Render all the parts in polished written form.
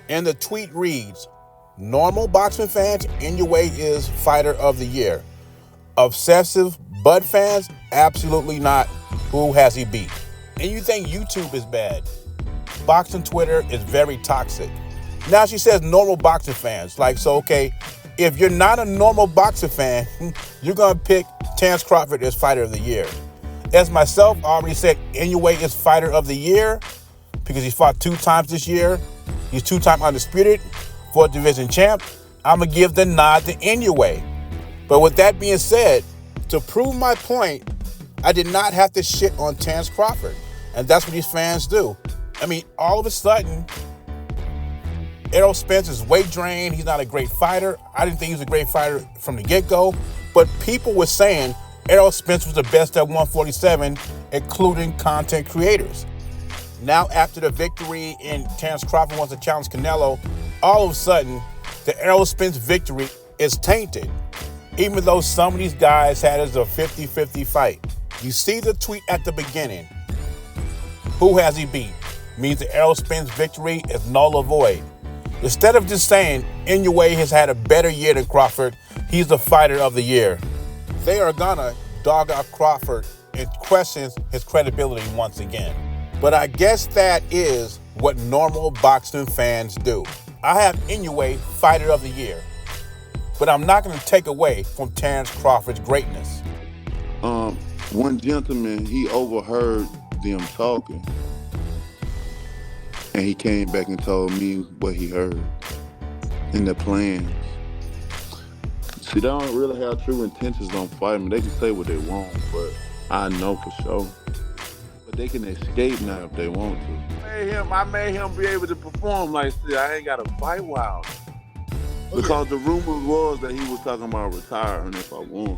And the tweet reads, normal boxing fans, Inoue is fighter of the year. Obsessive Bud fans, absolutely not. Who has he beat? And you think YouTube is bad. Boxing Twitter is very toxic. Now she says normal boxing fans. Like, so, okay, if you're not a normal boxing fan, you're going to pick Terence Crawford as fighter of the year. As myself already said, Inoue is fighter of the year because he fought 2 times this year. He's 2-time undisputed, 4th division champ. I'm going to give the nod to Inoue. But with that being said, to prove my point, I did not have to shit on Terence Crawford. And that's what these fans do. I mean, all of a sudden, Errol Spence is weight drained. He's not a great fighter. I didn't think he was a great fighter from the get-go. But people were saying Errol Spence was the best at 147, including content creators. Now, after the victory and Terence Crawford wants to challenge Canelo, all of a sudden, the Errol Spence victory is tainted. Even though some of these guys had it as a 50-50 fight. You see the tweet at the beginning. Who has he beat? Means the Errol Spence victory is null or void. Instead of just saying Inoue has had a better year than Crawford, he's the fighter of the year. They are gonna dog out Crawford and question his credibility once again. But I guess that is what normal boxing fans do. I have Inoue fighter of the year. But I'm not going to take away from Terence Crawford's greatness. One gentleman, he overheard them talking, and he came back and told me what he heard and the plans. See, they don't really have true intentions on fighting. They can say what they want, but I know for sure. But they can escape now if they want to. I made him be able to perform like, see, I ain't got to fight Wilder. Because the rumor was that he was talking about retiring if I won.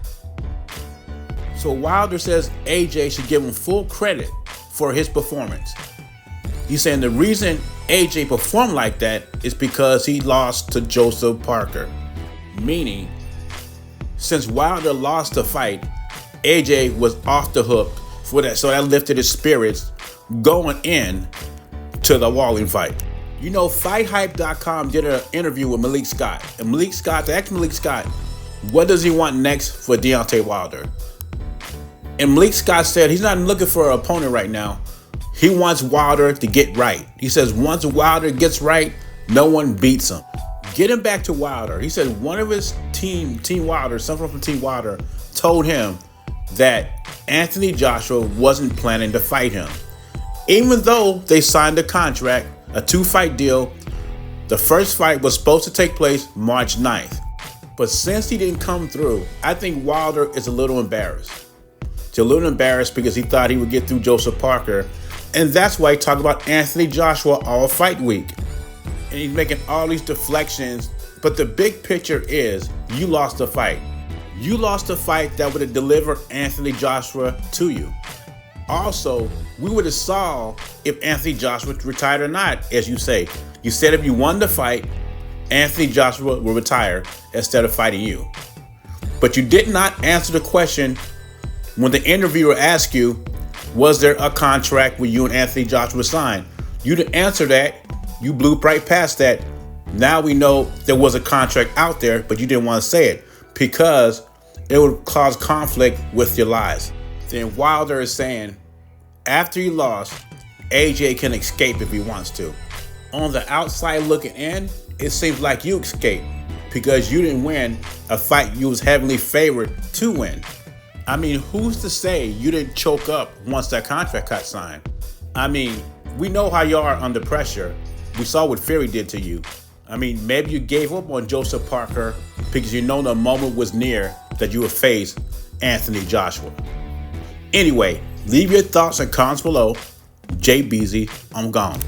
So Wilder says AJ should give him full credit for his performance. He's saying the reason AJ performed like that is because he lost to Joseph Parker. Meaning, since Wilder lost the fight, AJ was off the hook for that. So that lifted his spirits going in to the Walling fight. You know, FightHype.com did an interview with Malik Scott. And Malik Scott, they asked Malik Scott, what does he want next for Deontay Wilder? And Malik Scott said he's not looking for an opponent right now. He wants Wilder to get right. He says once Wilder gets right, no one beats him. Get him back to Wilder. He said one of his Team Wilder, someone from Team Wilder, told him that Anthony Joshua wasn't planning to fight him. Even though they signed a contract, a 2-fight deal, the first fight was supposed to take place March 9th. But since he didn't come through, I think Wilder is a little embarrassed. He's a little embarrassed because he thought he would get through Joseph Parker. And that's why he talked about Anthony Joshua all fight week. And he's making all these deflections. But the big picture is you lost the fight. You lost a fight that would have delivered Anthony Joshua to you. Also, we would have saw if Anthony Joshua retired or not, as you say. You said if you won the fight, Anthony Joshua will retire instead of fighting you. But you did not answer the question when the interviewer asked you, was there a contract with you and Anthony Joshua signed? You didn't answer that. You blew right past that. Now we know there was a contract out there, but you didn't want to say it because it would cause conflict with your lies. Then Wilder is saying, after he lost, AJ can escape if he wants to. On the outside looking in, it seems like you escaped because you didn't win a fight you was heavily favored to win. I mean, who's to say you didn't choke up once that contract got signed? I mean, we know how you are under pressure. We saw what Fury did to you. I mean, maybe you gave up on Joseph Parker because you know the moment was near that you would face Anthony Joshua. Anyway, leave your thoughts and comments below. Jay Beasy, I'm gone.